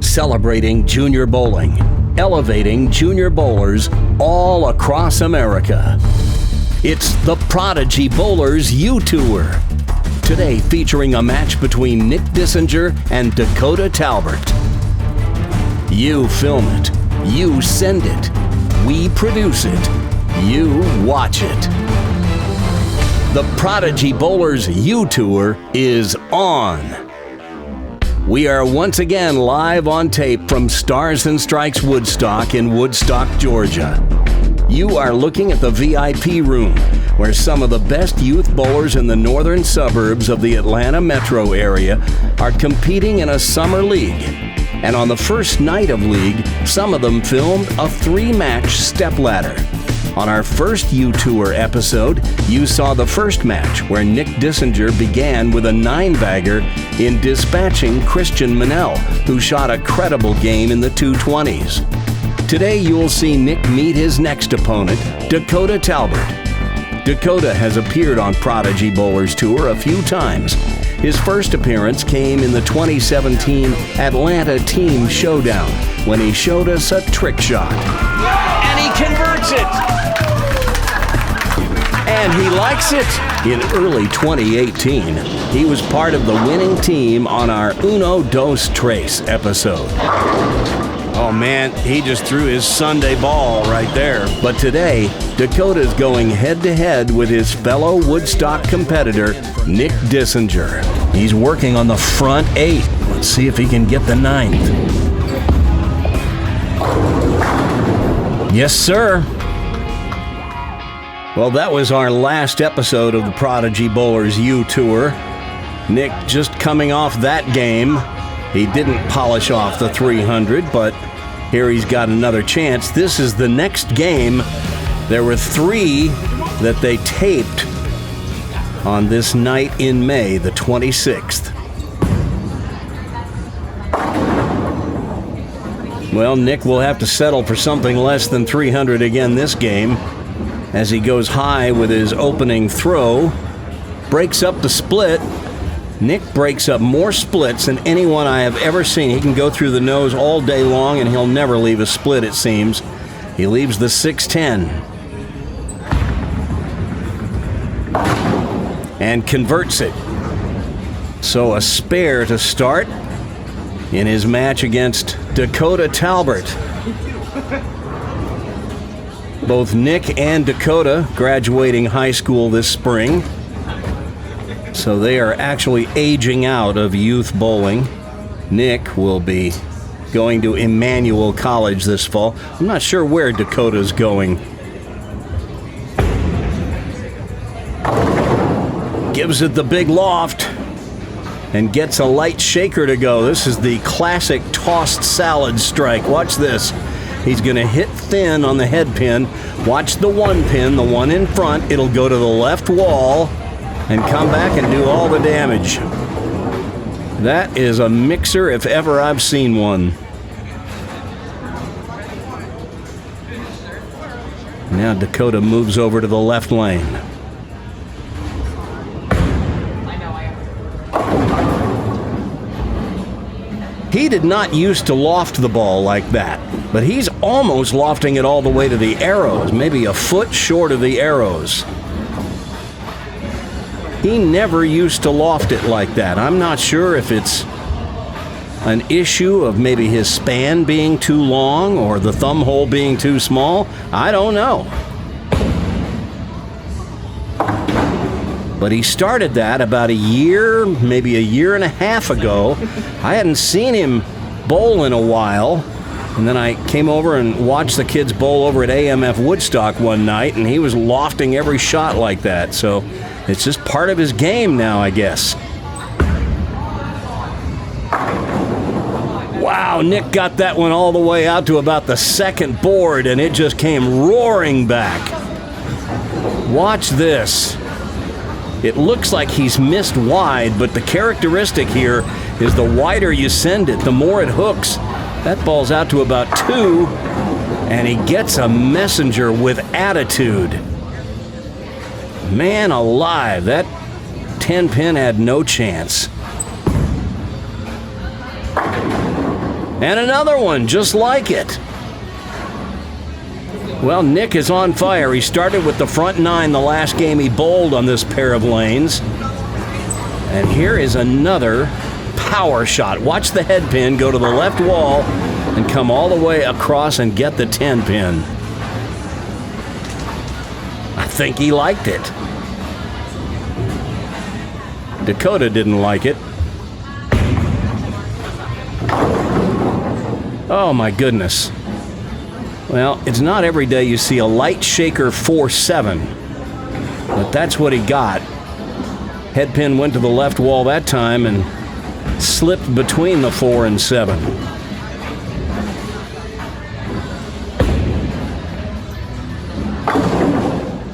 celebrating junior bowling, elevating junior bowlers all across America. It's the Prodigy Bowlers You Tour. Today featuring a match between Nick Dischinger and Dakota Talbert. You film it, you send it, we produce it, you watch it. The Prodigy Bowlers You Tour is on. We are once again live on tape from Stars and Strikes Woodstock in Woodstock, Georgia. You are looking at the VIP room, where some of the best youth bowlers in the northern suburbs of the Atlanta metro area are competing in a summer league. And on the first night of league, some of them filmed a 3-match stepladder. On our first U Tour episode, you saw the first match where Nick Dischinger began with a 9-bagger in dispatching Christian Manel, who shot a credible game in the 220s. Today you'll see Nick meet his next opponent, Dakota Talbert. Dakota has appeared on Prodigy Bowlers Tour a few times. His first appearance came in the 2017 Atlanta Team Showdown, when he showed us a trick shot. And he converts it! And he likes it. In early 2018, he was part of the winning team on our Uno Dos Tres episode. Oh man, he just threw his Sunday ball right there. But today, Dakota's going head-to-head with his fellow Woodstock competitor, Nick Dischinger. He's working on the front 8. Let's see if he can get the 9th. Yes, sir. Well, that was our last episode of the Prodigy Bowlers U Tour. Nick just coming off that game. He didn't polish off the 300, but here he's got another chance. This is the next game. There were 3 that they taped on this night in May, the 26th. Well, Nick will have to settle for something less than 300 again this game, as he goes high with his opening throw, breaks up the split. Nick breaks up more splits than anyone I have ever seen. He can go through the nose all day long and he'll never leave a split, it seems. He leaves the 610. And converts it. So a spare to start in his match against Dakota Talbert. Both Nick and Dakota graduating high school this spring, so they are actually aging out of youth bowling. Nick will be going to Emmanuel College this fall. I'm not sure where Dakota's going. Gives it the big loft and gets a light shaker to go. This is the classic tossed salad strike. Watch this. He's going to hit thin on the head pin. Watch the 1 pin, the one in front. It'll go to the left wall and come back and do all the damage. That is a mixer if ever I've seen one. Now Dakota moves over to the left lane. He did not used to loft the ball like that, but he's almost lofting it all the way to the arrows, maybe a foot short of the arrows. He never used to loft it like that. I'm not sure if it's an issue of maybe his span being too long or the thumb hole being too small. I don't know. But he started that about a year, maybe a year and a half ago. I hadn't seen him bowl in a while. And then I came over and watched the kids bowl over at AMF Woodstock one night, and he was lofting every shot like that. So it's just part of his game now, I guess. Wow, Nick got that one all the way out to about the 2nd board, and it just came roaring back. Watch this. It looks like he's missed wide, but the characteristic here is the wider you send it, the more it hooks. That ball's out to about 2, and he gets a messenger with attitude. Man alive, that 10 pin had no chance. And another one just like it. Well, Nick is on fire. He started with the front 9 the last game he bowled on this pair of lanes. And here is another power shot. Watch the head pin go to the left wall and come all the way across and get the 10 pin. I think he liked it. Dakota didn't like it. Oh my goodness. Well, it's not every day you see a light shaker 4-7, but that's what he got. Head pin went to the left wall that time and slipped between the 4 and 7.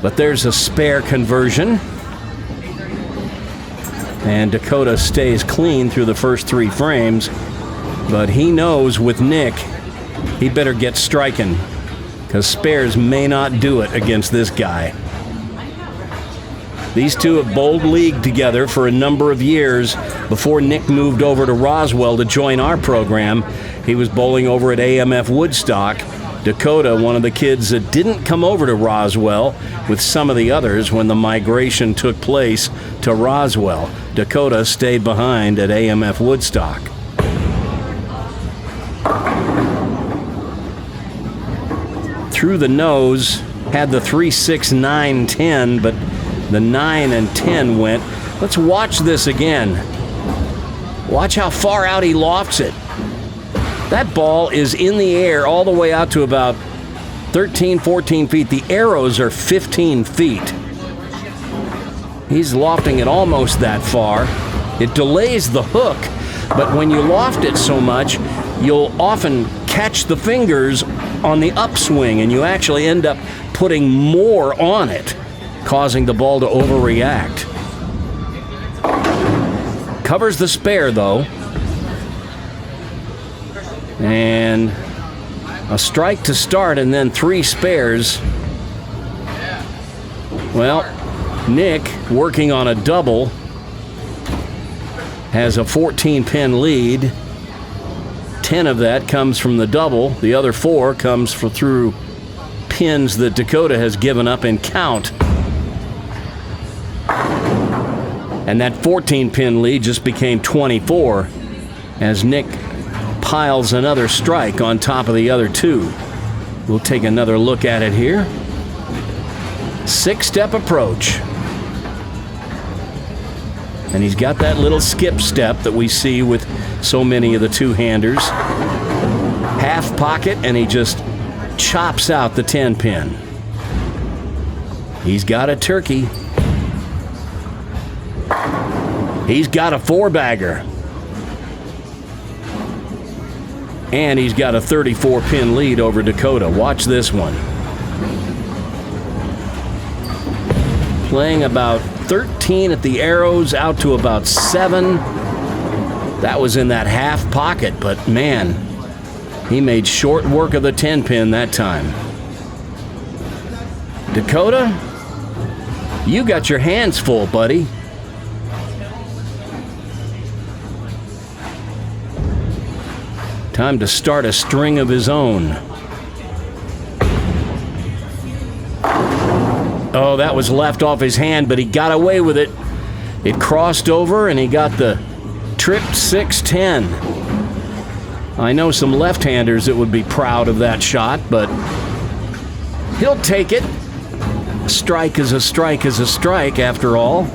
But there's a spare conversion. And Dakota stays clean through the first 3 frames. But he knows with Nick, he better get striking, because spares may not do it against this guy. These two have bowled league together for a number of years. Before Nick moved over to Roswell to join our program, he was bowling over at AMF Woodstock. Dakota, one of the kids that didn't come over to Roswell with some of the others when the migration took place to Roswell. Dakota stayed behind at AMF Woodstock. Through the nose, had the 3, 6, 9, 10, but the 9 and 10 went. Let's watch this again. Watch how far out he lofts it. That ball is in the air all the way out to about 13, 14 feet. The arrows are 15 feet. He's lofting it almost that far. It delays the hook, but when you loft it so much, you'll often catch the fingers on the upswing, and you actually end up putting more on it, causing the ball to overreact. Covers the spare, though. And a strike to start, and then 3 spares. Well, Nick, working on a double, has a 14-pin lead. 10 of that comes from the double. The other 4 comes through pins that Dakota has given up in count. And that 14-pin lead just became 24 as Nick piles another strike on top of the other 2. We'll take another look at it here. 6-step approach. And he's got that little skip step that we see with so many of the two-handers. Half pocket, and he just chops out the 10-pin. He's got a turkey. He's got a 4-bagger. And he's got a 34-pin lead over Dakota. Watch this one. Playing about 13 at the arrows, out to about 7. That was in that half pocket, but man, he made short work of the 10-pin that time. Dakota, you got your hands full, buddy. Time to start a string of his own. Oh, that was left off his hand, but he got away with it. It crossed over, and he got the trip 6-10. I know some left-handers that would be proud of that shot, but he'll take it. A strike is a strike is a strike, after all.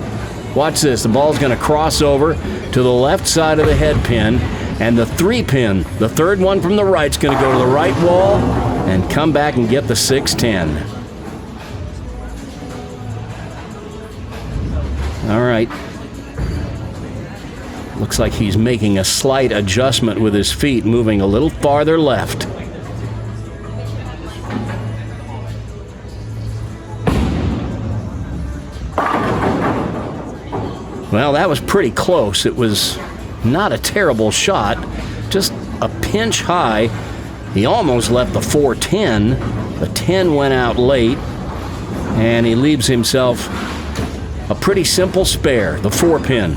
Watch this. The ball's going to cross over to the left side of the head pin, and the 3-pin, the third one from the right, is going to go to the right wall and come back and get the 6-10. All right. Looks like he's making a slight adjustment with his feet, moving a little farther left. Well, that was pretty close. It was not a terrible shot, just a pinch high. He almost left the 4-10. The 10 went out late, and he leaves himself a pretty simple spare, the 4-pin.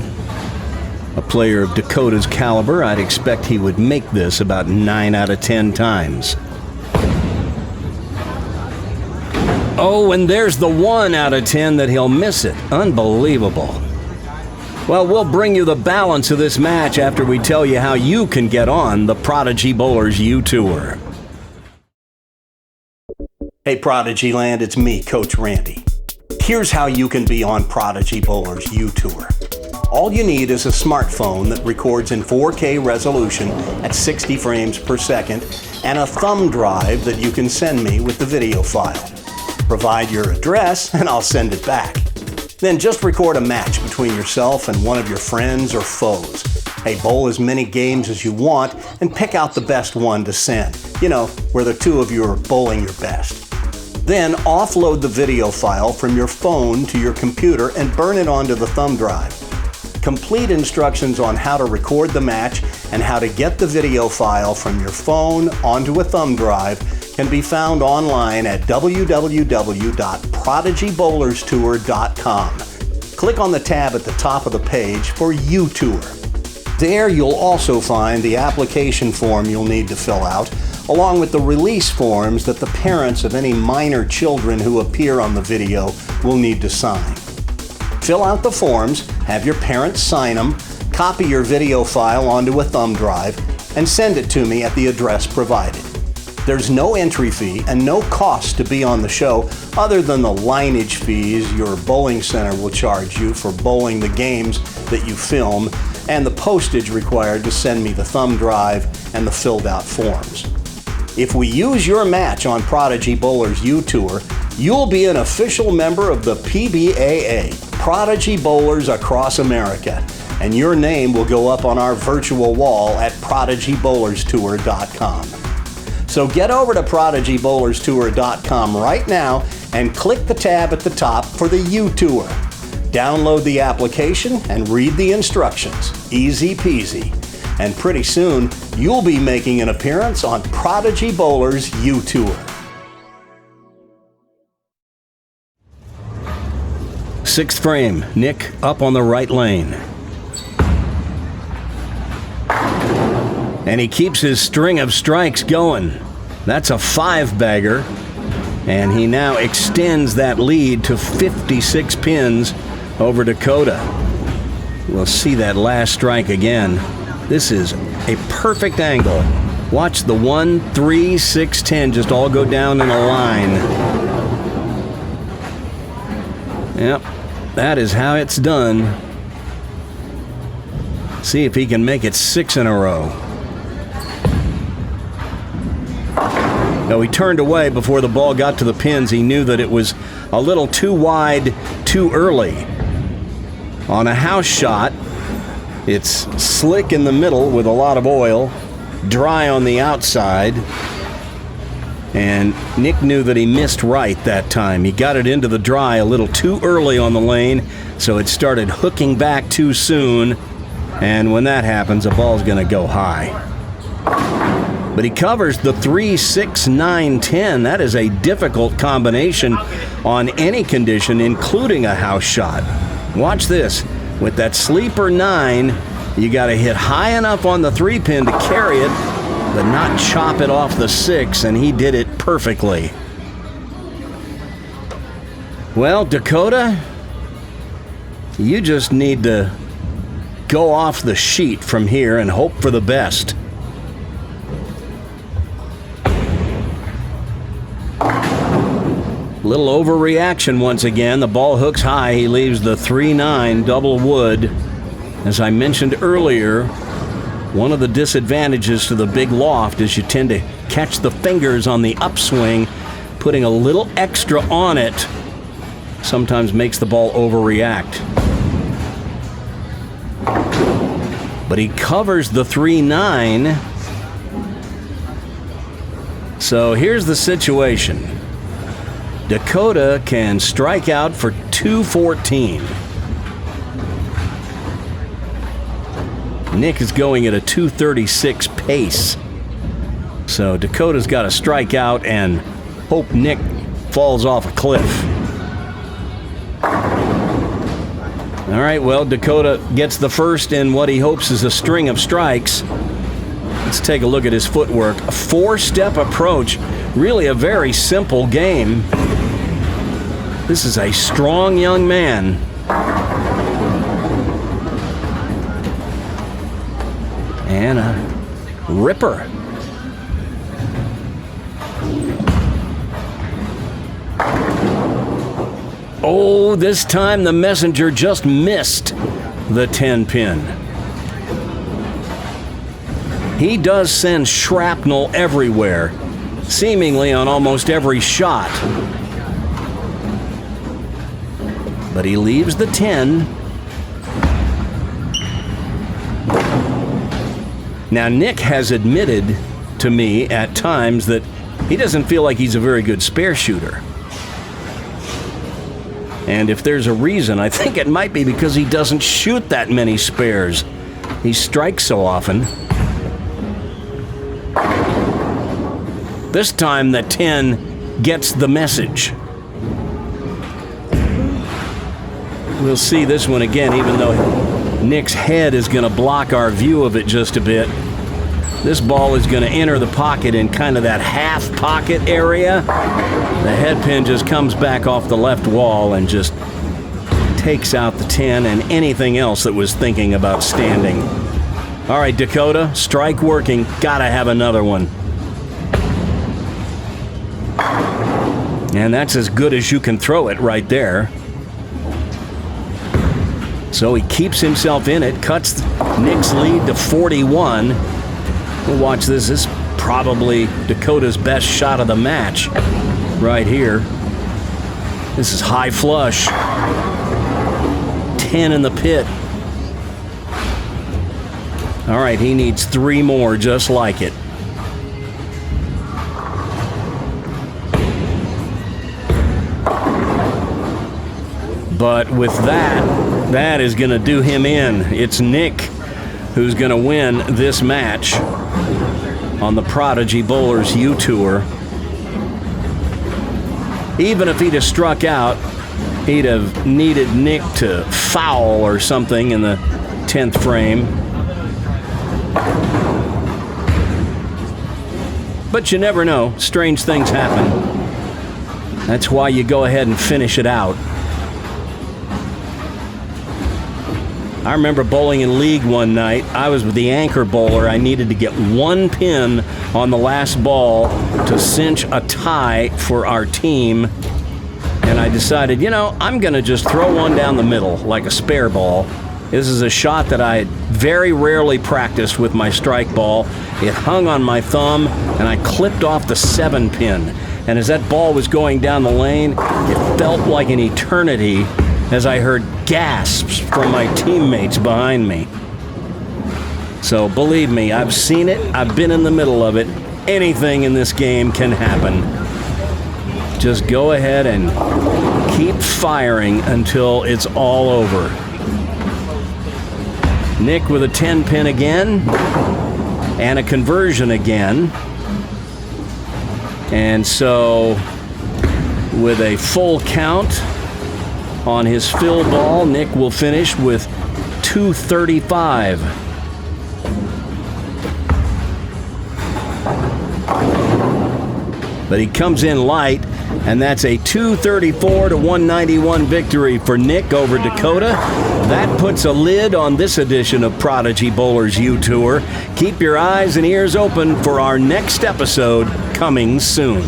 A player of Dakota's caliber, I'd expect he would make this about 9 out of 10 times. Oh, and there's the 1 out of 10 that he'll miss it. Unbelievable. Well, we'll bring you the balance of this match after we tell you how you can get on the Prodigy Bowlers U Tour. Hey, Prodigy Land, it's me, Coach Randy. Here's how you can be on Prodigy Bowlers U Tour. All you need is a smartphone that records in 4K resolution at 60 frames per second and a thumb drive that you can send me with the video file. Provide your address and I'll send it back. Then just record a match between yourself and one of your friends or foes. Hey, bowl as many games as you want and pick out the best one to send. You know, where the two of you are bowling your best. Then offload the video file from your phone to your computer and burn it onto the thumb drive. Complete instructions on how to record the match and how to get the video file from your phone onto a thumb drive can be found online at www.prodigybowlerstour.com. Click on the tab at the top of the page for U Tour. There you'll also find the application form you'll need to fill out, along with the release forms that the parents of any minor children who appear on the video will need to sign. Fill out the forms, have your parents sign them, copy your video file onto a thumb drive, and send it to me at the address provided. There's no entry fee and no cost to be on the show other than the lineage fees your bowling center will charge you for bowling the games that you film and the postage required to send me the thumb drive and the filled out forms. If we use your match on Prodigy Bowlers U Tour, you'll be an official member of the PBAA, Prodigy Bowlers Across America, and your name will go up on our virtual wall at prodigybowlerstour.com. So get over to prodigybowlerstour.com right now and click the tab at the top for the U Tour. Download the application and read the instructions. Easy peasy. And pretty soon, you'll be making an appearance on Prodigy Bowlers U Tour. Sixth frame, Nick up on the right lane. And he keeps his string of strikes going. That's a 5-bagger. And he now extends that lead to 56 pins over Dakota. We'll see that last strike again. This is a perfect angle. Watch the 1, 3, 6, 10 just all go down in a line. Yep, that is how it's done. See if he can make it 6 in a row. Now, he turned away before the ball got to the pins. He knew that it was a little too wide, too early. On a house shot, it's slick in the middle with a lot of oil, dry on the outside, and Nick knew that he missed right that time. He got it into the dry a little too early on the lane, so it started hooking back too soon, and when that happens, the ball's going to go high. But he covers the 3, 6, 9, 10. That is a difficult combination on any condition, including a house shot. Watch this. With that sleeper 9, you got to hit high enough on the 3-pin to carry it, but not chop it off the 6, and he did it perfectly. Well, Dakota, you just need to go off the sheet from here and hope for the best. Little overreaction once again. The ball hooks high. He leaves the 3-9 double wood. As I mentioned earlier, one of the disadvantages to the big loft is you tend to catch the fingers on the upswing. Putting a little extra on it sometimes makes the ball overreact. But he covers the 3-9. So here's the situation. Dakota can strike out for 214. Nick is going at a 236 pace. So Dakota's got to strike out and hope Nick falls off a cliff. All right, well, Dakota gets the first in what he hopes is a string of strikes. Let's take a look at his footwork. A 4-step approach, really a very simple game. This is a strong young man. And a ripper. Oh, this time the messenger just missed the 10-pin. He does send shrapnel everywhere, seemingly on almost every shot. But he leaves the 10. Now, Nick has admitted to me at times that he doesn't feel like he's a very good spare shooter. And if there's a reason, I think it might be because he doesn't shoot that many spares. He strikes so often. This time the 10 gets the message. We'll see this one again, even though Nick's head is going to block our view of it just a bit. This ball is going to enter the pocket in kind of that half pocket area. The head pin just comes back off the left wall and just takes out the 10 and anything else that was thinking about standing. All right, Dakota, strike working. Gotta have another one. And that's as good as you can throw it right there. So he keeps himself in it, cuts Nick's lead to 41. We'll watch this. This is probably Dakota's best shot of the match right here. This is high flush. 10 in the pit. All right, he needs 3 more just like it. But with that is going to do him in. It's Nick who's going to win this match on the Prodigy Bowlers U Tour. Even if he'd have struck out, he'd have needed Nick to foul or something in the 10th frame. But you never know. Strange things happen. That's why you go ahead and finish it out. I remember bowling in league one night. I was with the anchor bowler. I needed to get 1 pin on the last ball to cinch a tie for our team. And I decided, I'm going to just throw one down the middle like a spare ball. This is a shot that I very rarely practiced with my strike ball. It hung on my thumb, and I clipped off the 7-pin. And as that ball was going down the lane, it felt like an eternity as I heard gasps from my teammates behind me. So believe me, I've seen it. I've been in the middle of it. Anything in this game can happen. Just go ahead and keep firing until it's all over. Nick with a 10-pin again and a conversion again. And so with a full count on his fill ball, Nick will finish with 235. But he comes in light, and that's a 234 to 191 victory for Nick over Dakota. That puts a lid on this edition of Prodigy Bowlers U Tour. Keep your eyes and ears open for our next episode coming soon.